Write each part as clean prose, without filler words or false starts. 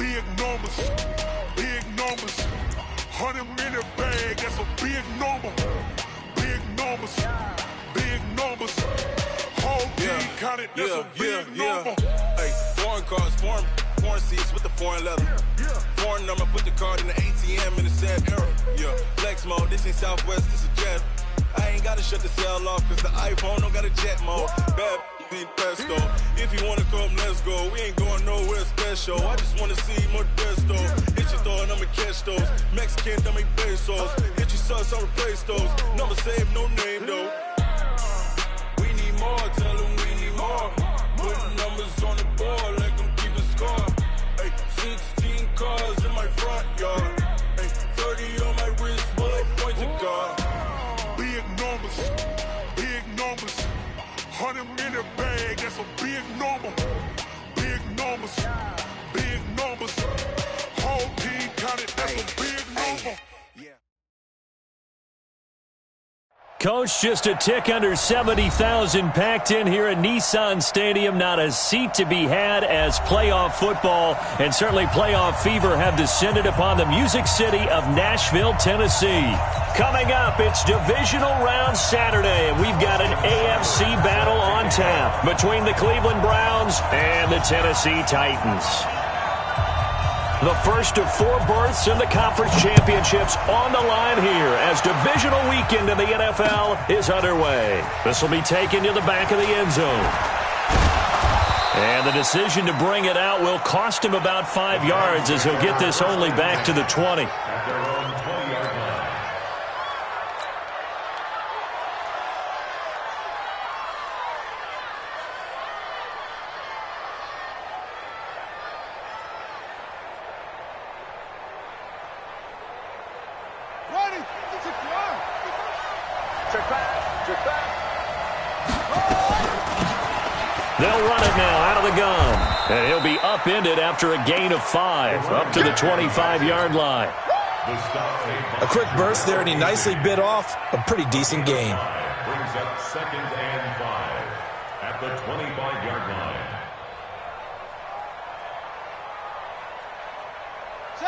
big numbers, big numbers. 100 in the bag, that's a big number. Big numbers, big numbers. Whole team counted, that's a big number. Hey, foreign cars, foreign seats with the foreign leather. Foreign number, put the card in the ATM in the sad era. Yeah, flex mode, this ain't Southwest, this a jet. I ain't gotta shut the cell off, cause the iPhone don't got a jet mode. Bad ain't pesto. If you wanna come, let's go. We ain't going nowhere special. I just wanna see Modesto. Hit your thought, I'ma catch those. Mexican, dummy pesos. Hit your sus, I'll replace those. Number saved, no name though. We need more, tell them we need more. Putting numbers on the board, like them keep a score. Hey, 16 cars in my front yard. Hey, 30 on my wrist, while I point to God. Big numbers, big numbers. 100 in the bag, that's a big number. Big numbers, big numbers. Whole team counted, that's a big number. Coach, just a tick under 70,000 packed in here at Nissan Stadium. Not a seat to be had as playoff football and certainly playoff fever have descended upon the Music City of Nashville, Tennessee. Coming up, it's divisional round Saturday, and we've got an AFC battle on tap between the Cleveland Browns and the Tennessee Titans. The first of 4 berths in the conference championships on the line here as divisional weekend in the NFL is underway. This will be taken to the back of the end zone. And the decision to bring it out will cost him about 5 yards as he'll get this only back to the 20. They'll run it now out of the gun. And he'll be upended after a gain of 5, up to the 25-yard line. A quick burst there, and he nicely bit off a pretty decent gain. Brings up 2nd and 5 at the 25-yard line.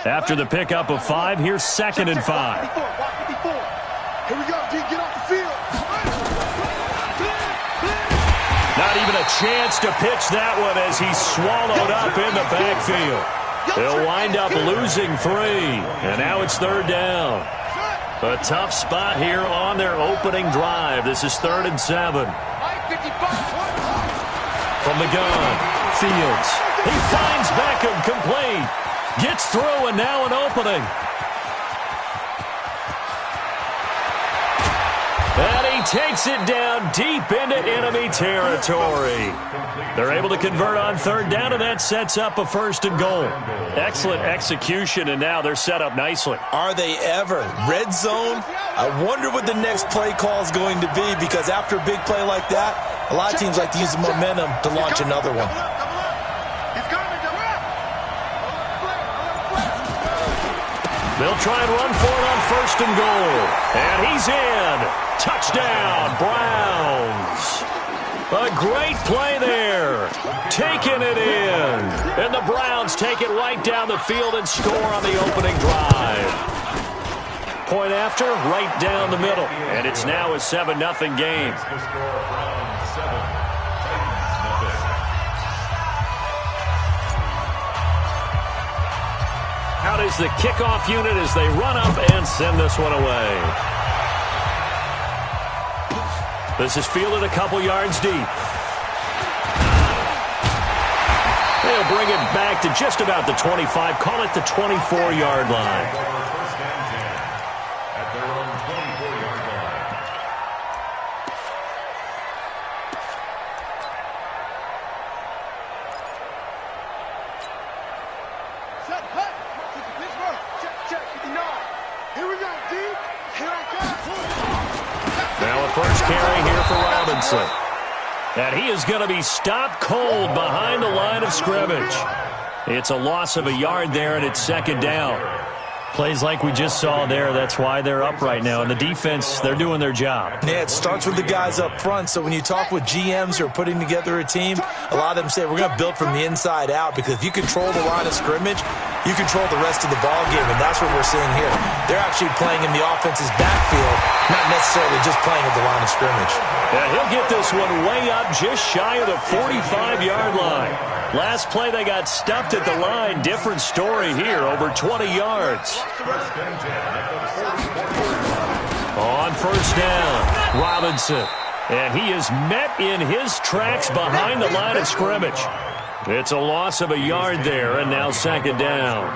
After the pickup of 5, here's 2nd and 5. Here we go, D, get off the field. Not even a chance to pitch that one as he's swallowed up in the backfield. They'll wind up losing 3, and now it's 3rd down. A tough spot here on their opening drive. This is 3rd and 7. From the gun, Fields. He finds Beckham complete. Gets through, and now an opening. And he takes it down deep into enemy territory. They're able to convert on 3rd down, and that sets up a 1st and goal. Excellent execution, and now they're set up nicely. Are they ever? Red zone? I wonder what the next play call is going to be, because after a big play like that, a lot of teams like to use the momentum to launch another one. They'll try and run for it on 1st and goal. And he's in. Touchdown, Browns. A great play there. Taking it in. And the Browns take it right down the field and score on the opening drive. Point after, right down the middle. And it's now a 7-0 game. Out is the kickoff unit as they run up and send this one away. This is fielded a couple yards deep. They'll bring it back to just about the 25. Call it the 24-yard line. At their own 24-yard line. Set, cut. Pittsburgh. Check, 59. Here we go, D. Here I come. Now a first carry here for Robinson. And he is going to be stopped cold behind the line of scrimmage. It's a loss of a yard there, and it's 2nd down. Plays like we just saw there, that's why they're up right now. And the defense, they're doing their job. Yeah, it starts with the guys up front. So when you talk with GMs who are putting together a team, a lot of them say we're going to build from the inside out, because if you control the line of scrimmage, you control the rest of the ball game, and that's what we're seeing here. They're actually playing in the offense's backfield, not necessarily just playing at the line of scrimmage. Yeah, he'll get this one way up just shy of the 45-yard line. Last play, they got stuffed at the line. Different story here, over 20 yards. On first down, Robinson. And he is met in his tracks behind the line of scrimmage. It's a loss of a yard there, and now second down.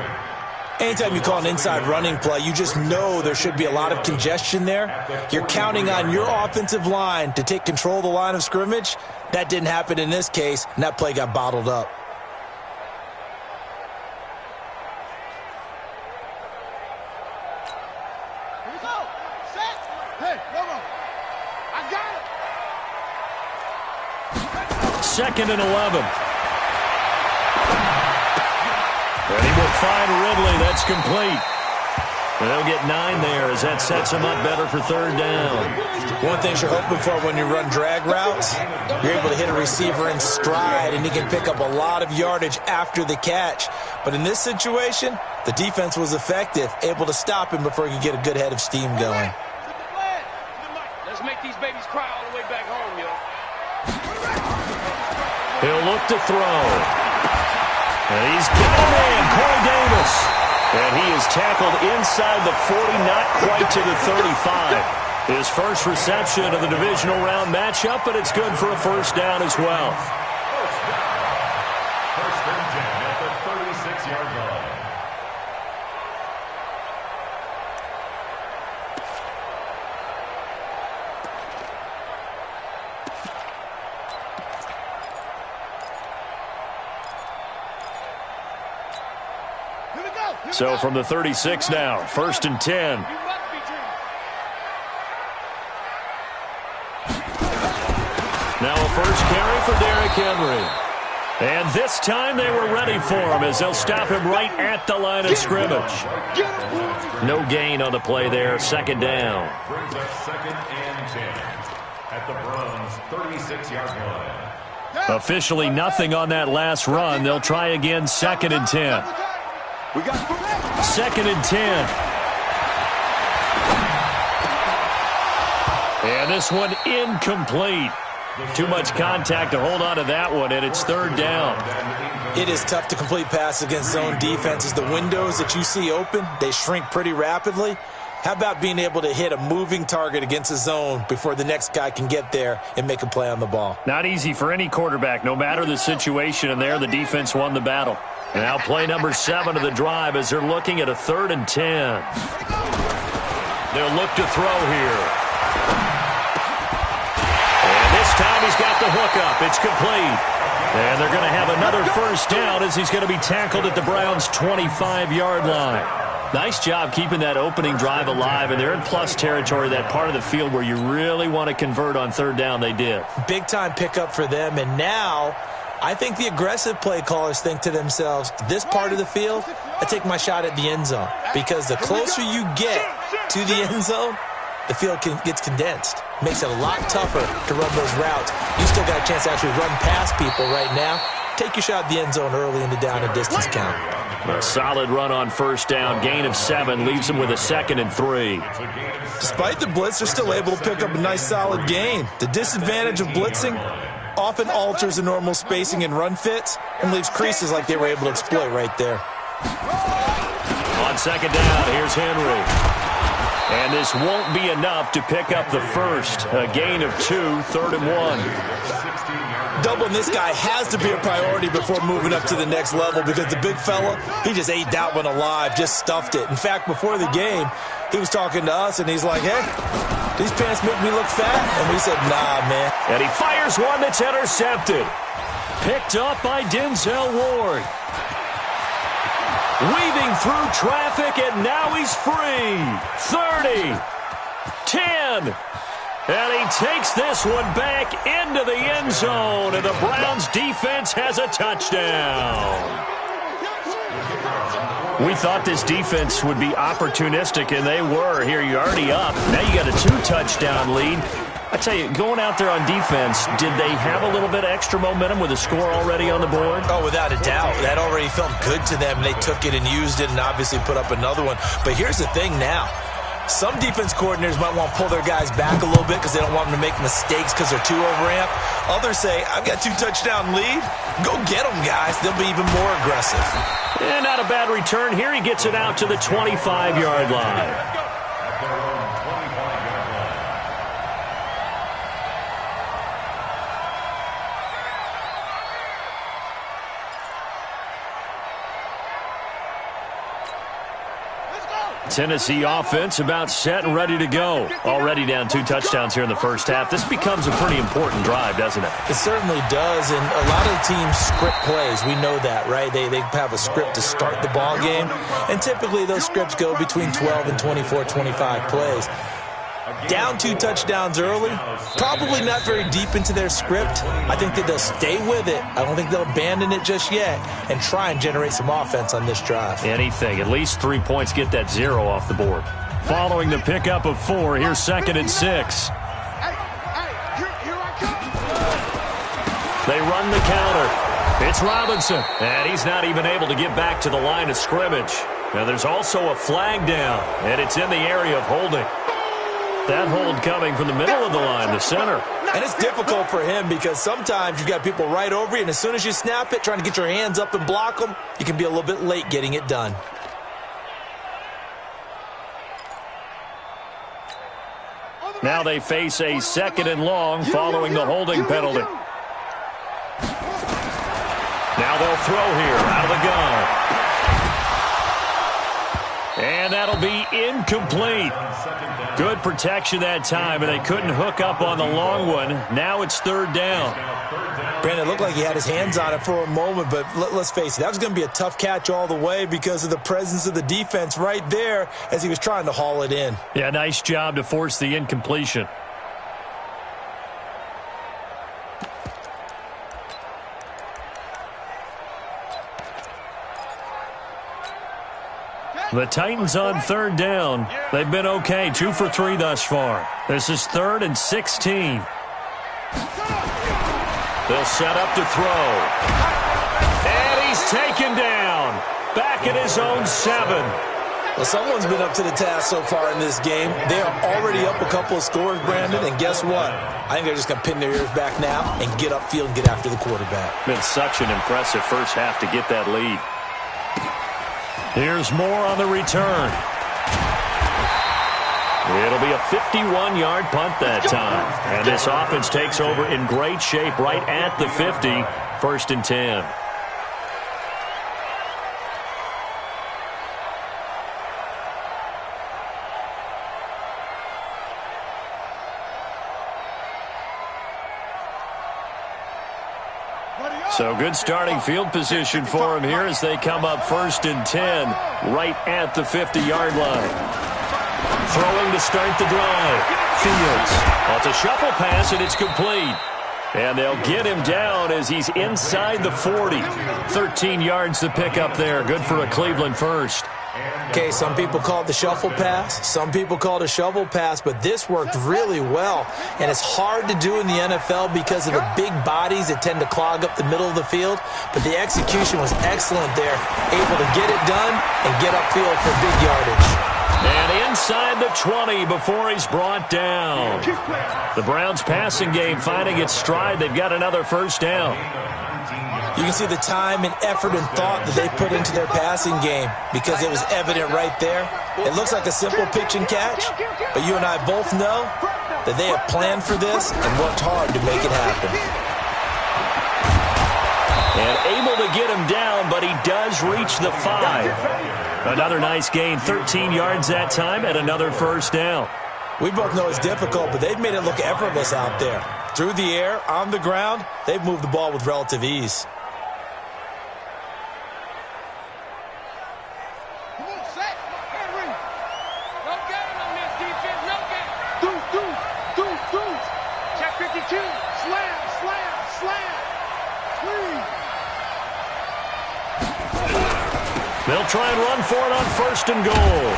Anytime you call an inside running play, you just know there should be a lot of congestion there. You're counting on your offensive line to take control of the line of scrimmage. That didn't happen in this case, and that play got bottled up. Here we go. Set. Hey, Romo. I got it. Second and 11. And he will find Ridley. That's complete. And they'll get 9 there as that sets him up better for third down. One thing you're hoping for when you run drag routes, you're able to hit a receiver in stride, and he can pick up a lot of yardage after the catch. But in this situation, the defense was effective, able to stop him before he could get a good head of steam going. Let's make these babies cry all the way back home, yo. He'll look to throw. And he's got a man, Corey Davis. And he is tackled inside the 40, not quite to the 35. His first reception of the divisional round matchup, but it's good for a first down as well. First and 10 at the 36-yard line. So from the 36 now, first and 10. Now a first carry for Derrick Henry. And this time they were ready for him as they'll stop him right at the line of scrimmage. No gain on the play there, second down. Brings up second and 10 at the Browns' 36-yard line. Officially nothing on that last run. They'll try again, second and 10. Second and 10. And this one incomplete. Too much contact to hold on to that one, and it's third down. It is tough to complete passes against zone defenses. The windows that you see open, they shrink pretty rapidly. How about being able to hit a moving target against a zone before the next guy can get there and make a play on the ball? Not easy for any quarterback, no matter the situation, and there the defense won the battle. Now play number 7 of the drive as they're looking at a third and 10. They'll look to throw here. And this time he's got the hook up. It's complete. And they're going to have another first down as he's going to be tackled at the Browns' 25-yard line. Nice job keeping that opening drive alive, and they're in plus territory, that part of the field where you really want to convert on third down. They did. Big-time pickup for them, and now I think the aggressive play callers think to themselves, this part of the field, I take my shot at the end zone, because the closer you get to the end zone, the field gets condensed. Makes it a lot tougher to run those routes. You still got a chance to actually run past people right now. Take your shot at the end zone early in the down and distance count. A solid run on first down. Gain of 7 leaves them with a second and 3. Despite the blitz, they're still able to pick up a nice solid gain. The disadvantage of blitzing often alters the normal spacing and run fits and leaves creases like they were able to exploit right there. On second down, here's Henry. And this won't be enough to pick up the first. A gain of 2, third and 1. Doubling this guy has to be a priority before moving up to the next level, because the big fella, he just ate that one alive, just stuffed it. In fact, before the game, he was talking to us, and he's like, hey, these pants make me look fat? And we said, nah, man. And he fires one that's intercepted. Picked up by Denzel Ward. Weaving through traffic, and now he's free. 30, 10. And he takes this one back into the end zone, and the Browns defense has a touchdown. We thought this defense would be opportunistic, and they were. Here, you're already up. Now you got a 2-touchdown lead. I tell you, going out there on defense, did they have a little bit of extra momentum with a score already on the board? Oh, without a doubt. That already felt good to them. They took it and used it and obviously put up another one. But here's the thing now. Some defense coordinators might want to pull their guys back a little bit because they don't want them to make mistakes because they're too overamped. Others say, I've got 2-touchdown lead. Go get them, guys. They'll be even more aggressive. And not a bad return here. He gets it out to the 25-yard line. Tennessee offense about set and ready to go. Already down 2 touchdowns here in the first half. This becomes a pretty important drive, doesn't it? It certainly does, and a lot of the teams script plays. We know that, right? They have a script to start the ball game, and typically those scripts go between 12 and 24, 25 plays. Down 2 touchdowns early, probably not very deep into their script. I think that they'll stay with it. I don't think they'll abandon it just yet and try and generate some offense on this drive. Anything. At least 3 points, get that 0 off the board. Following the pickup of 4, here's 2nd and 6. They run the counter. It's Robinson, and he's not even able to get back to the line of scrimmage. Now there's also a flag down, and it's in the area of holding. That hold coming from the middle of the line, the center. And it's difficult for him because sometimes you've got people right over you, and as soon as you snap it, trying to get your hands up and block them, you can be a little bit late getting it done. Now they face a 2nd and long following the holding penalty. Now they'll throw here out of the gun. And that'll be incomplete. Good protection that time, and they couldn't hook up on the long one. Now it's 3rd down. Brandon, it looked like he had his hands on it for a moment, but let's face it, that was going to be a tough catch all the way because of the presence of the defense right there as he was trying to haul it in. Yeah, nice job to force the incompletion. The Titans on 3rd down. They've been okay, 2 for 3 thus far. This is 3rd and 16. They'll set up to throw. And he's taken down. Back at his own 7. Well, someone's been up to the task so far in this game. They are already up a couple of scores, Brandon, and guess what? I think they're just going to pin their ears back now and get upfield and get after the quarterback. Been such an impressive first half to get that lead. Here's Moore on the return. It'll be a 51-yard punt that time. And this offense takes over in great shape right at the 50. 1st and 10. So good starting field position for him here as they come up 1st and 10 right at the 50-yard line. Throwing to start the drive. Fields. Well, it's a shuffle pass, and it's complete. And they'll get him down as he's inside the 40. 13 yards to pick up there. Good for a Cleveland first. Okay, some people call it the shuffle pass. Some people call it a shovel pass, but this worked really well. And it's hard to do in the NFL because of the big bodies that tend to clog up the middle of the field. But the execution was excellent there. Able to get it done and get upfield for big yardage. And inside the 20 before he's brought down. The Browns' passing game finding its stride. They've got another 1st down. You can see the time and effort and thought that they put into their passing game because it was evident right there. It looks like a simple pitch and catch, but you and I both know that they have planned for this and worked hard to make it happen. And able to get him down, but he does reach the 5. Another nice gain, 13 yards that time, and another 1st down. We both know it's difficult, but they've made it look effortless out there. Through the air, on the ground, they've moved the ball with relative ease. They'll try and run for it on 1st and goal.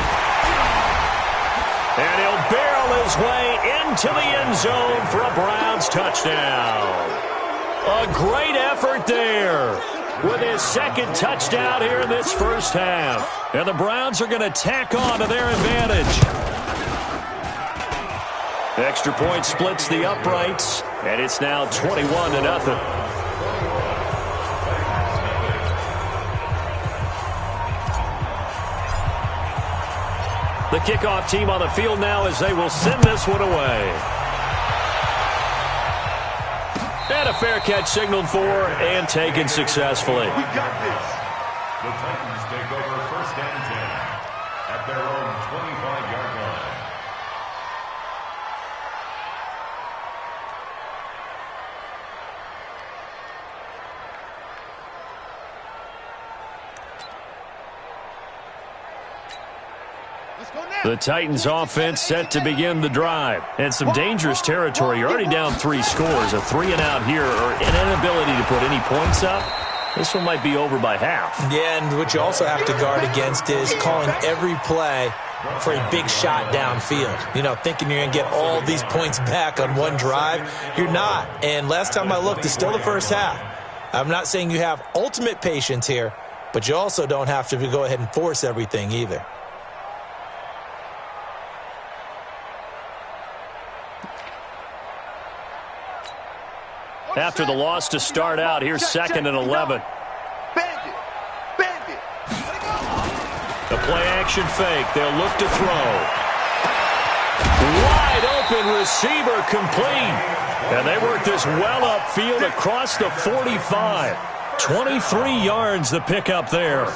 And he'll barrel his way into the end zone for a Browns touchdown. A great effort there with his 2nd touchdown here in this first half. And the Browns are going to tack on to their advantage. Extra point splits the uprights, and it's now 21-0. The kickoff team on the field now as they will send this one away. And a fair catch signaled for and taken successfully. We got this. The Titans take over 1st and 10 at their own 25-yard line. The Titans offense set to begin the drive. And some dangerous territory. You're already down 3 scores. A 3-and-out here or an inability to put any points up. This one might be over by half. Yeah, and what you also have to guard against is calling every play for a big shot downfield. You know, thinking you're going to get all these points back on one drive. You're not. And last time I looked, it's still the first half. I'm not saying you have ultimate patience here, but you also don't have to go ahead and force everything either. After the loss to start out, here's 2nd and 11. The play-action fake. They'll look to throw. Wide open receiver complete. And they work this well upfield across the 45. 23 yards the pickup there.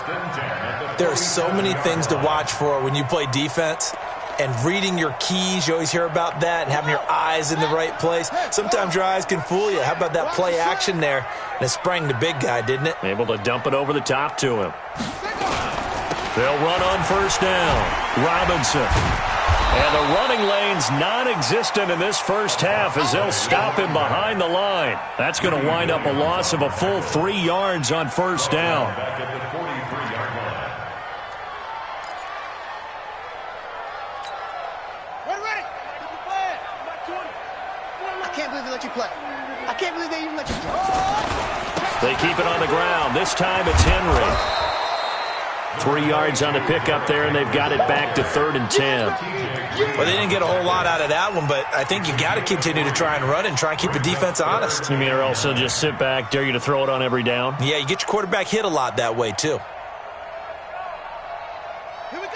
There are so many things to watch for when you play defense. And reading your keys, you always hear about that, and having your eyes in the right place. Sometimes your eyes can fool you. How about that play action there? And it sprang the big guy, didn't it? Able to dump it over the top to him. They'll run on 1st down. Robinson. And the running lane's non-existent in this first half as they'll stop him behind the line. That's going to wind up a loss of a full 3 yards on 1st down. Back at the 43-yard line. I can't believe they let you play. I can't believe they even let you play. They keep it on the ground. This time it's Henry. 3 yards on the pickup there, and they've got it back to 3rd and 10. Well, they didn't get a whole lot out of that one, but I think you got to continue to try and run and try and keep the defense honest. You mean or else they'll just sit back, dare you to throw it on every down? Yeah, you get your quarterback hit a lot that way, too.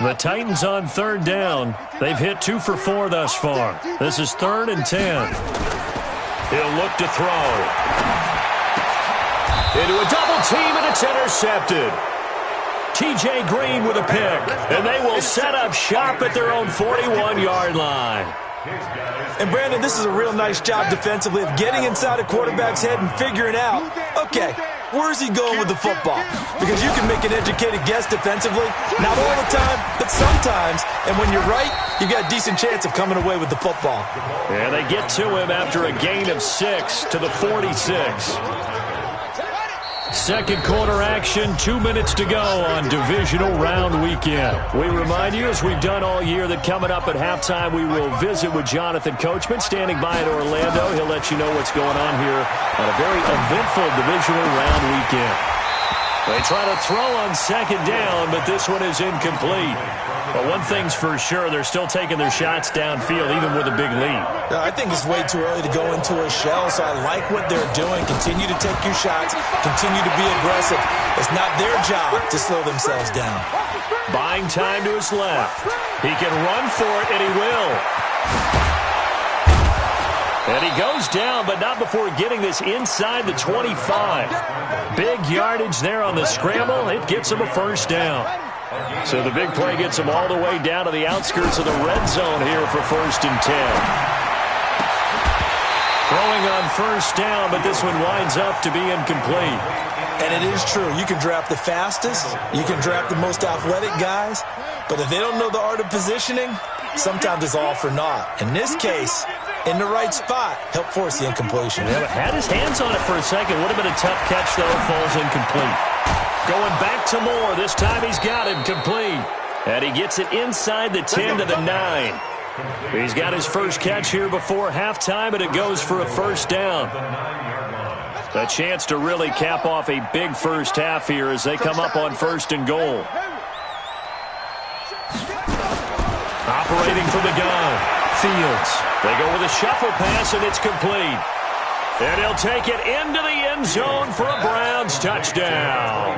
The Titans on 3rd down. They've hit 2 for 4 thus far. This is 3rd and 10. He'll look to throw. Into a double team, and it's intercepted. T.J. Green with a pick, and they will set up shop at their own 41-yard line. And, Brandon, this is a real nice job defensively of getting inside a quarterback's head and figuring out, okay, where's he going with the football? Because you can make an educated guess defensively, not all the time, but sometimes. And when you're right, you got a decent chance of coming away with the football. And they get to him after a gain of 6 to the 46. Second quarter action, 2 minutes to go on divisional round weekend. We remind you, as we've done all year, that coming up at halftime, we will visit with Jonathan Coachman standing by in Orlando. He'll let you know what's going on here on a very eventful divisional round weekend. They try to throw on 2nd down, but this one is incomplete. But one thing's for sure, they're still taking their shots downfield, even with a big lead. I think it's way too early to go into a shell, so I like what they're doing. Continue to take your shots. Continue to be aggressive. It's not their job to slow themselves down. Buying time to his left. He can run for it, and he will. And he goes down, but not before getting this inside the 25. Big yardage there on the scramble. It gets him a 1st down. So the big play gets him all the way down to the outskirts of the red zone here for 1st and 10. Throwing on 1st down, but this one winds up to be incomplete. And it is true. You can draft the fastest. You can draft the most athletic guys. But if they don't know the art of positioning, sometimes it's all for naught. In this case, in the right spot, help force the incompletion. Yeah, but had his hands on it for a second. Would have been a tough catch, though. Falls incomplete. Going back to Moore. This time he's got him complete. And he gets it inside the 10 to the 9. He's got his first catch here before halftime, and it goes for a first down. A chance to really cap off a big first half here as they come up on 1st and goal. Operating from the gun, Fields. They go with a shuffle pass, and it's complete. And he'll take it into the end zone for a Browns touchdown.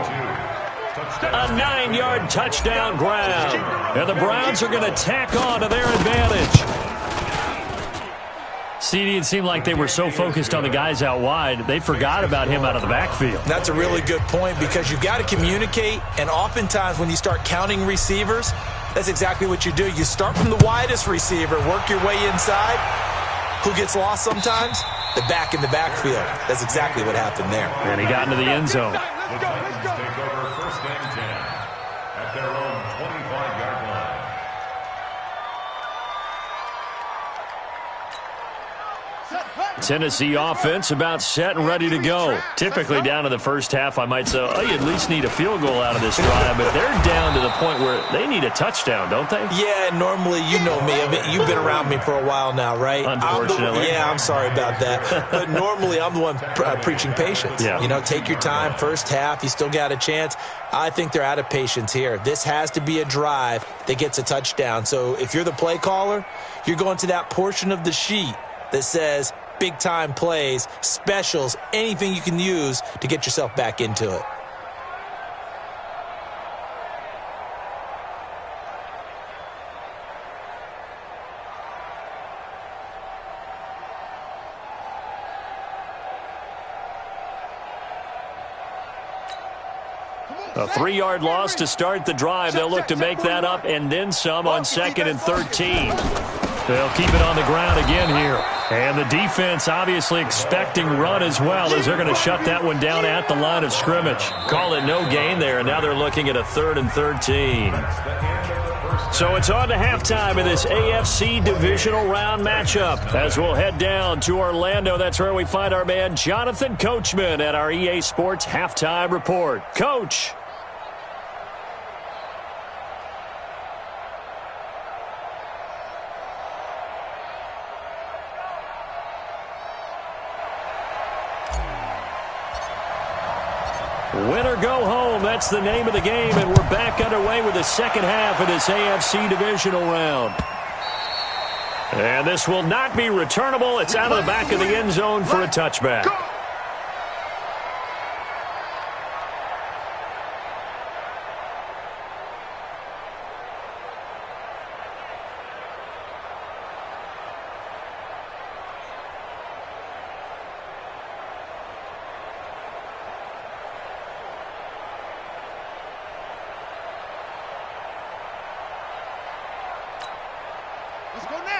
A 9-yard touchdown grab. And the Browns are going to tack on to their advantage. CD, it seemed like they were so focused on the guys out wide, they forgot about him out of the backfield. That's a really good point because you've got to communicate, and oftentimes when you start counting receivers, that's exactly what you do. You start from the widest receiver, work your way inside. Who gets lost sometimes? The back in the backfield. That's exactly what happened there. And he got into the end zone. The Titans take over 1st and 10 at their own 25-yard line. Tennessee offense about set and ready to go. Typically down in the first half, I might say, oh, you at least need a field goal out of this drive, but they're down to the point where they need a touchdown, don't they? Yeah, normally, you know me. I mean, you've been around me for a while now, right? Unfortunately. I'm sorry about that. But normally, I'm the one preaching patience. Yeah. You know, take your time. First half, you still got a chance. I think they're out of patience here. This has to be a drive that gets a touchdown. So if you're the play caller, you're going to that portion of the sheet that says big-time plays, specials, anything you can use to get yourself back into it. A 3-yard loss to start the drive. They'll look to make that up and then some on 2nd and 13. They'll keep it on the ground again here. And the defense obviously expecting run as well as they're going to shut that one down at the line of scrimmage. Call it no gain there, and now they're looking at a 3rd and 13. So it's on to halftime in this AFC divisional round matchup. As we'll head down to Orlando, that's where we find our man Jonathan Coachman at our EA Sports Halftime Report. Coach. Win or go home, that's the name of the game, and we're back underway with the second half of this AFC divisional round. And this will not be returnable. It's out of the back of the end zone for a touchback.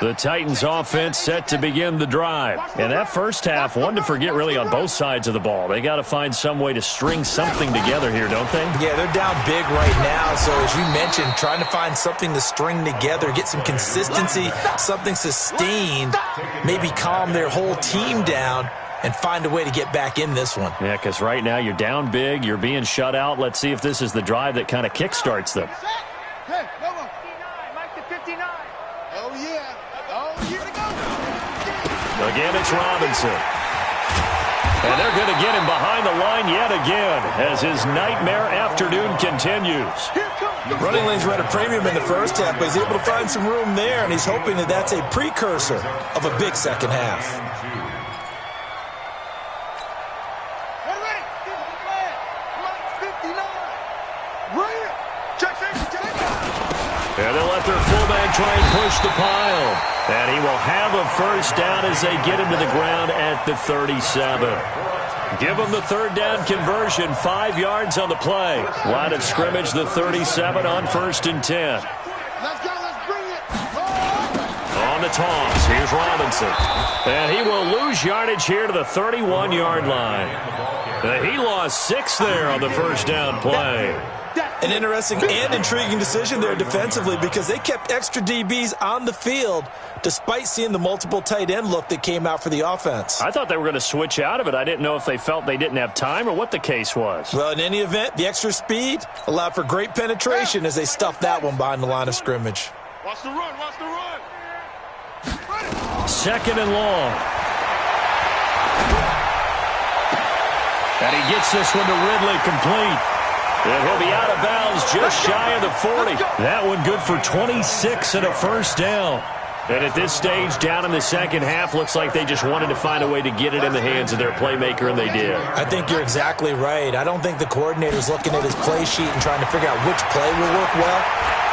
The Titans offense set to begin the drive. And that first half, one to forget really on both sides of the ball. They got to find some way to string something together here, don't they? Yeah, they're down big right now. So as you mentioned, trying to find something to string together, get some consistency, something sustained, maybe calm their whole team down and find a way to get back in this one. Yeah, because right now you're down big, you're being shut out. Let's see if this is the drive that kind of kickstarts them. Hey, come on. 59, Mike to 59. Oh, yeah. Oh, here we go. Again, it's Robinson. And they're going to get him behind the line yet again as his nightmare afternoon continues. Running lanes were at a premium in the first half, but he's able to find some room there, and he's hoping that that's a precursor of a big second half. And they'll let their fullback try and push the pile. And he will have a first down as they get him to the ground at the 37. Give them the third down conversion, 5 yards on the play. Line of scrimmage, the 37 on 1st and 10. Let's go, let's bring it. On the toss, here's Robinson. And he will lose yardage here to the 31-yard line. He lost 6 there on the first down play. An interesting and intriguing decision there defensively because they kept extra DBs on the field despite seeing the multiple tight end look that came out for the offense. I thought they were going to switch out of it. I didn't know if they felt they didn't have time or what the case was. Well, in any event, the extra speed allowed for great penetration as they stuffed that one behind the line of scrimmage. Watch the run, watch the run. Second and long. And he gets this one to Ridley complete. And he'll be out of bounds just shy of the 40. That one good for 26 and a first down. And at this stage, down in the second half, looks like they just wanted to find a way to get it in the hands of their playmaker, and they did. I think you're exactly right. I don't think the coordinator's looking at his play sheet and trying to figure out which play will work well.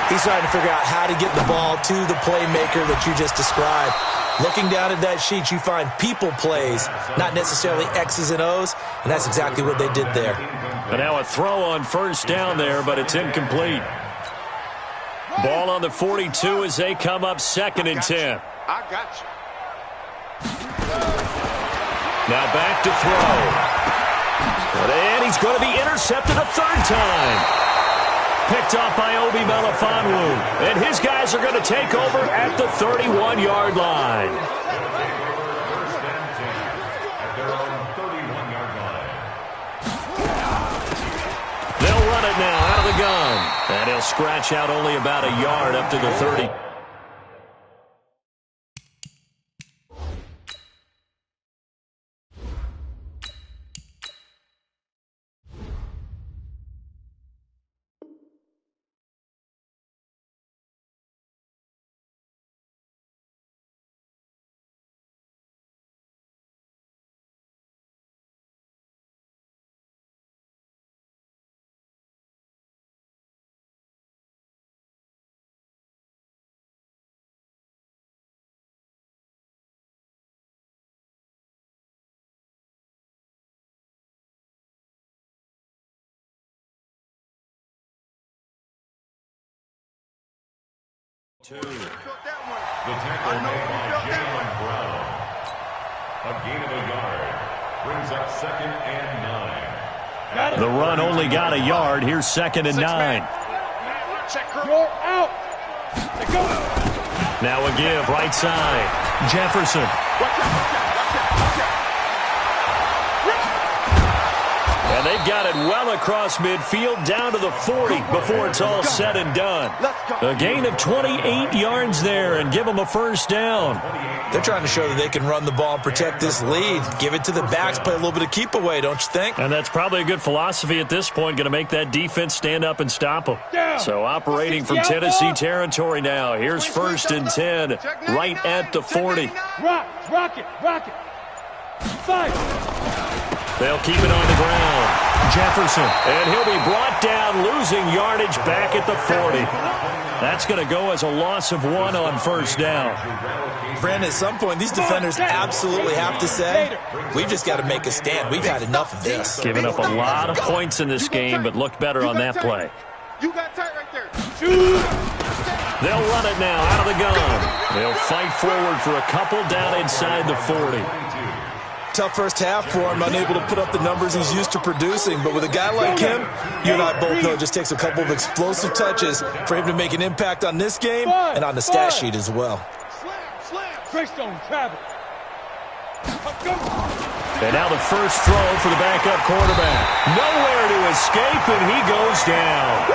He's trying to figure out how to get the ball to the playmaker that you just described. Looking down at that sheet, you find people plays, not necessarily X's and O's, and that's exactly what they did there. And now a throw on first down there, but it's incomplete. Ball on the 42 as they come up second and 10. I got you. Now back to throw. And he's going to be intercepted a third time. Picked off by Obi Melifonwu. And his guys are going to take over at the 31-yard line. First and 10 at their own 31-yard line. They'll run it now out of the gun. And he'll scratch out only about a yard up to the 30. The tackle made by Jalen Brown. A gain of a yard. Brings up second and 9. The run only got a yard. Here's second and 9. You're out. Now a give, right side. Jefferson. And they've got it well across midfield down to the 40 before it's all said and done. A gain of 28 yards there and give them a first down. They're trying to show that they can run the ball and protect this lead. Give it to the backs, play a little bit of keep away, don't you think? And that's probably a good philosophy at this point, going to make that defense stand up and stop them. So operating from Tennessee territory now. Here's first and 10 right at the 40. Rock it. Fight. They'll keep it on the ground. Jefferson. And he'll be brought down, losing yardage back at the 40. That's going to go as a loss of 1 on first down. Brandon, at some point, these defenders absolutely have to say, we've just got to make a stand. We've had enough of this. Giving up a lot of points in this game, but looked better on that play. You got tight right there. They'll run it now out of the gun. They'll fight forward for a couple down inside the 40. Tough first half for him, unable to put up the numbers he's used to producing. But with a guy like him, you and I both know it just takes a couple of explosive touches for him to make an impact on this game and on the stat sheet as well. Greystone travel. And now the first throw for the backup quarterback. Nowhere to escape, and he goes down.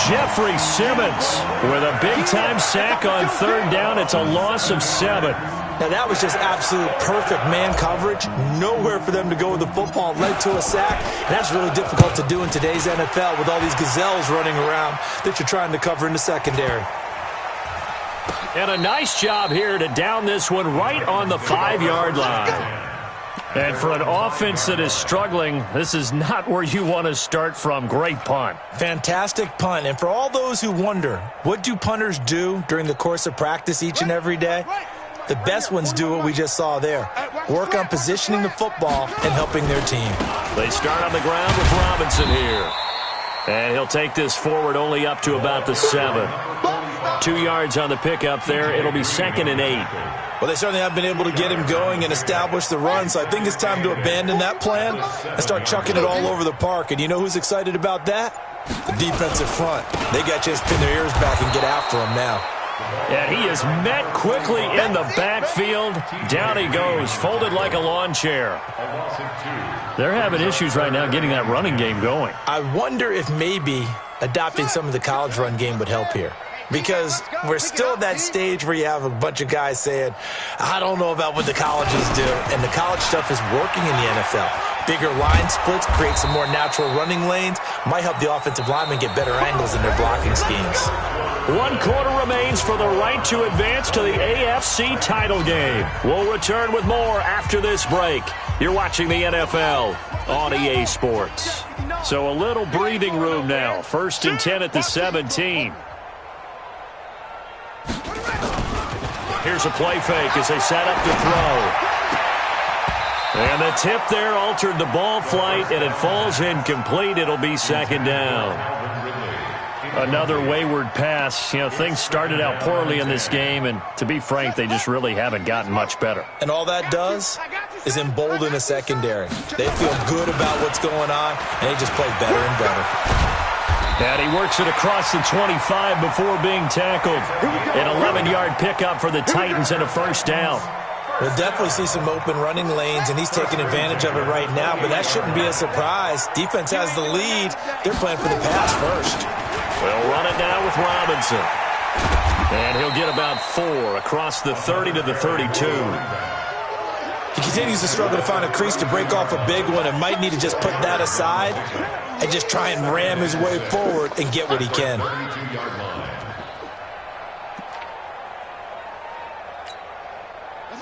Jeffrey Simmons with a big-time sack on third down. It's a loss of 7. Now, that was just absolute perfect man coverage. Nowhere for them to go with the football. Led to a sack. And that's really difficult to do in today's NFL with all these gazelles running around that you're trying to cover in the secondary. And a nice job here to down this one right on the 5-yard line. And for an offense that is struggling, this is not where you want to start from. Great punt. Fantastic punt. And for all those who wonder, what do punters do during the course of practice each and every day? The best ones do what we just saw there. Work on positioning the football and helping their team. They start on the ground with Robinson here. And he'll take this forward only up to about the 7. 2 yards on the pickup there. It'll be second and 8. Well, they certainly have been able to get him going and establish the run, so I think it's time to abandon that plan and start chucking it all over the park. And you know who's excited about that? The defensive front, they got to just pin their ears back and get after him now. And he is met quickly in the backfield. Down he goes, folded like a lawn chair. They're having issues right now getting that running game going. I wonder if maybe adopting some of the college run game would help here. Because we're still at that stage where you have a bunch of guys saying, I don't know about what the colleges do. And the college stuff is working in the NFL. Bigger line splits, create some more natural running lanes, might help the offensive linemen get better angles in their blocking schemes. 1 quarter remains for the right to advance to the AFC title game. We'll return with more after this break. You're watching the NFL on EA Sports. So a little breathing room now. 1st and 10 at the 17. Here's a play fake as they set up to throw. And the tip there altered the ball flight, and it falls incomplete. It'll be 2nd down. Another wayward pass. You know, things started out poorly in this game, and to be frank, they just really haven't gotten much better. And all that does is embolden a secondary. They feel good about what's going on, and they just play better and better. And he works it across the 25 before being tackled. An 11-yard pickup for the Titans and a 1st down. We'll definitely see some open running lanes, and he's taking advantage of it right now, but that shouldn't be a surprise. Defense has the lead. They're playing for the pass first. They'll run it now with Robinson. And he'll get about 4 across the 30 to the 32. He continues to struggle to find a crease to break off a big one and might need to just put that aside and just try and ram his way forward and get what he can.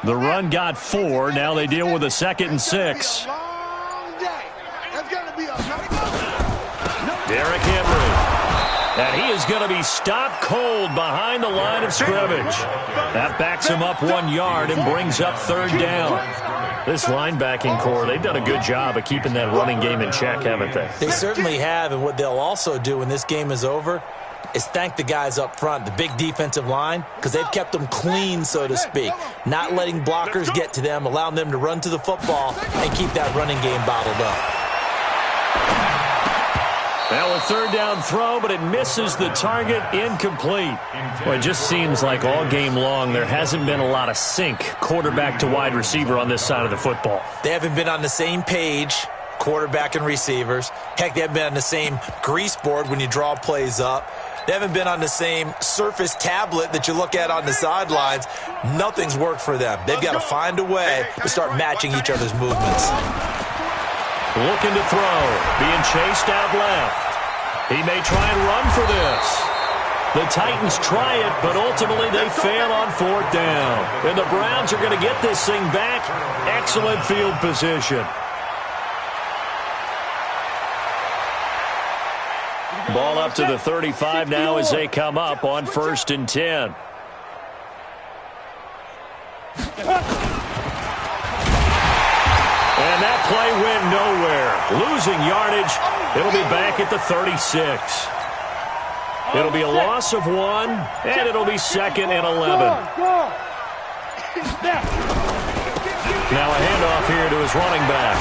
The run got 4. Now they deal with a 2nd and 6. Derrick Henry. And he is going to be stopped cold behind the line of scrimmage. That backs him up 1 yard and brings up 3rd down. This linebacking core, they've done a good job of keeping that running game in check, haven't they? They certainly have, and what they'll also do when this game is over is thank the guys up front, the big defensive line, because they've kept them clean, so to speak. Not letting blockers get to them, allowing them to run to the football and keep that running game bottled up. Now a 3rd down throw, but it misses the target, incomplete. Well, it just seems like all game long there hasn't been a lot of sync quarterback to wide receiver on this side of the football. They haven't been on the same page, quarterback and receivers. Heck, they haven't been on the same grease board when you draw plays up. They haven't been on the same Surface tablet that you look at on the sidelines. Nothing's worked for them. They've got to find a way to start matching each other's movements. Looking to throw, being chased out left. He may try and run for this. The Titans try it, but ultimately they fail on 4th down. And the Browns are going to get this thing back. Excellent field position. Ball up to the 35 now as they come up on 1st and 10. And that play went nowhere. Losing yardage. It'll be back at the 36. It'll be a loss of 1, and it'll be 2nd and 11. Now a handoff here to his running back.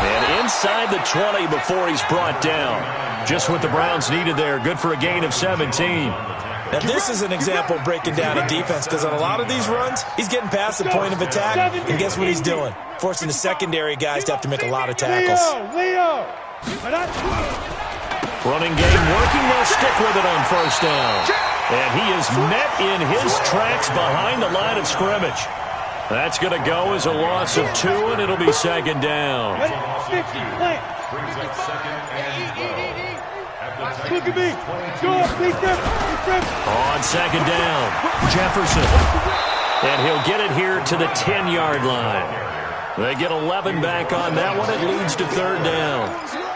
And inside the 20 before he's brought down. Just what the Browns needed there. Good for a gain of 17. Now, this is an example of breaking down a defense, because on a lot of these runs, he's getting past the point of attack, and guess what he's doing? Forcing the secondary guys to have to make a lot of tackles. Running game working. They'll stick with it on 1st down. And he is met in his tracks behind the line of scrimmage. That's going to go as a loss of 2, and it'll be 2nd down. Brings up 2nd and 12. Look at me. On 2nd down, Jefferson. And he'll get it here to the 10-yard line. They get 11 back on that one. It leads to 3rd down.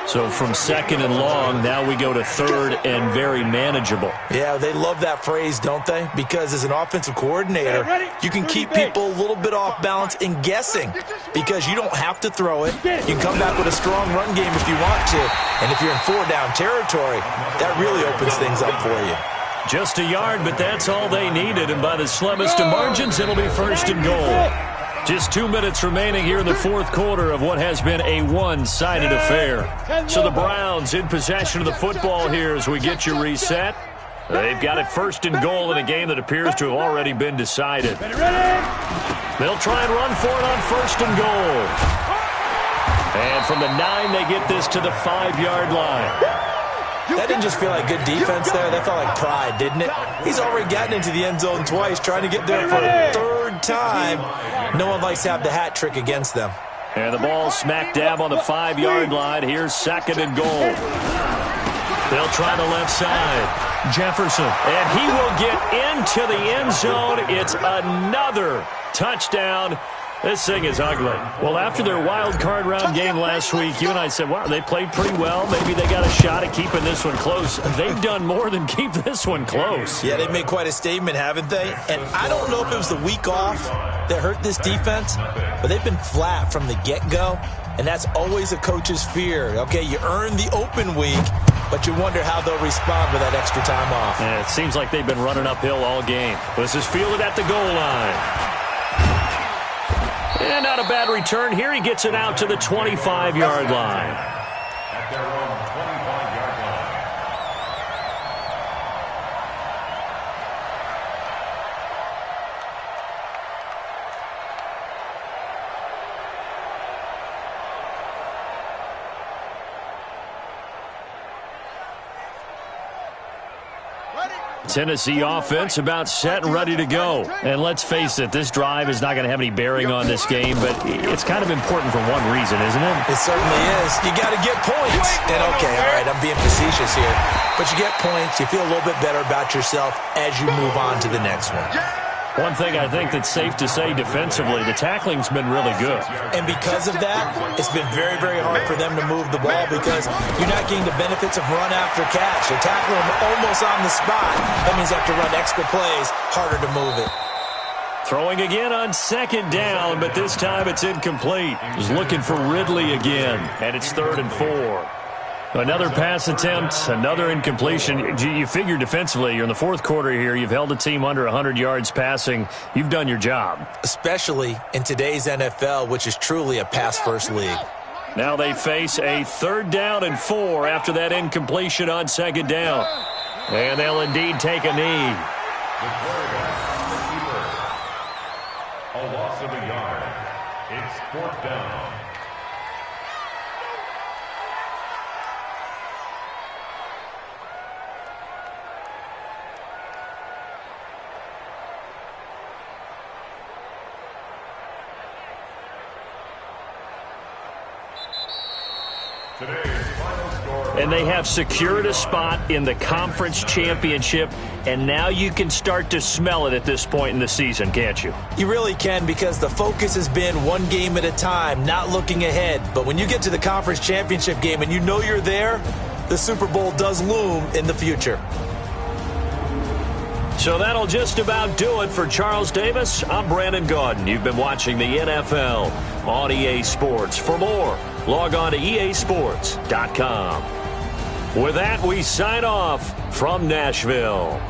So from 2nd and long, now we go to 3rd and very manageable. Yeah, they love that phrase, don't they? Because as an offensive coordinator, you can keep people a little bit off balance and guessing, because you don't have to throw it. You can come back with a strong run game if you want to. And if you're in 4-down territory, that really opens things up for you. Just a yard, but that's all they needed. And by the slimmest of margins, it'll be 1st and goal. Just 2 minutes remaining here in the fourth quarter of what has been a one-sided affair. So the Browns in possession of the football here as we get you reset. They've got it first and goal in a game that appears to have already been decided. They'll try and run for it on first and goal. And from the 9, they get this to the 5-yard line. That didn't just feel like good defense there. That felt like pride, didn't it? He's already gotten into the end zone twice, trying to get there for a third time. No one likes to have the hat trick against them. And the ball smack dab on the 5-yard line. Here's second and goal. They'll try the left side. Jefferson. And he will get into the end zone. It's another touchdown. This thing is ugly. Well, after their wild card round game last week, you and I said, wow, they played pretty well. Maybe they got a shot at keeping this one close. They've done more than keep this one close. Yeah, they've made quite a statement, haven't they? And I don't know if it was the week off that hurt this defense, but they've been flat from the get-go, and that's always a coach's fear. Okay, you earn the open week, but you wonder how they'll respond with that extra time off. Yeah, it seems like they've been running uphill all game. This is fielded at the goal line. And not a bad return here. He gets it out to the 25-yard line. At their own 25-yard line. Tennessee offense about set and ready to go. And let's face it, this drive is not going to have any bearing on this game, but it's kind of important for one reason, isn't it? It certainly is. You got to get points. And okay, all right, I'm being facetious here. But you get points, you feel a little bit better about yourself as you move on to the next one. One thing I think that's safe to say defensively, the tackling's been really good. And because of that, it's been very, very hard for them to move the ball because you're not getting the benefits of run after catch. You're tackling them almost on the spot. That means you have to run extra plays, harder to move it. Throwing again on second down, but this time it's incomplete. He's looking for Ridley again, and it's 3rd and 4. Another pass attempt, another incompletion. You figure defensively, you're in the fourth quarter here. You've held a team under 100 yards passing. You've done your job. Especially in today's NFL, which is truly a pass-first league. Now they face a 3rd down and 4 after that incompletion on second down. And they'll indeed take a knee. The quarterback, the keeper. A loss of a yard. It's 4th down. And they have secured a spot in the conference championship, and now you can start to smell it at this point in the season, can't you? You really can, because the focus has been one game at a time, not looking ahead. But when you get to the conference championship game and you know you're there, the Super Bowl does loom in the future. So that'll just about do it for Charles Davis. I'm Brandon Gaudin. You've been watching the NFL on EA Sports. For more, log on to easports.com. With that, we sign off from Nashville.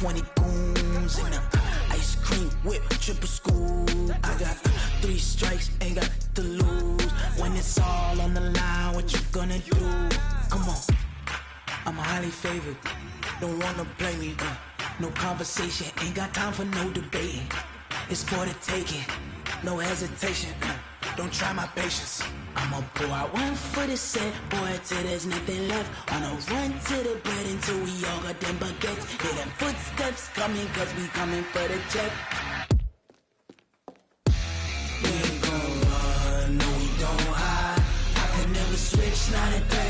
20 goons in the ice cream whip, triple school. I got 3 strikes, ain't got to lose. When it's all on the line, what you gonna do? Come on, I'm highly favored. Don't wanna play me, no conversation. Ain't got time for no debating. It's for the taking, no hesitation. Don't try my patience. I'ma pour out one for the set, boy, till there's nothing left. On a run to the bread until we all got them baguettes. Hear them footsteps coming, cause we coming for the check. We ain't gon' run, no we don't hide. I can never switch, not a threat.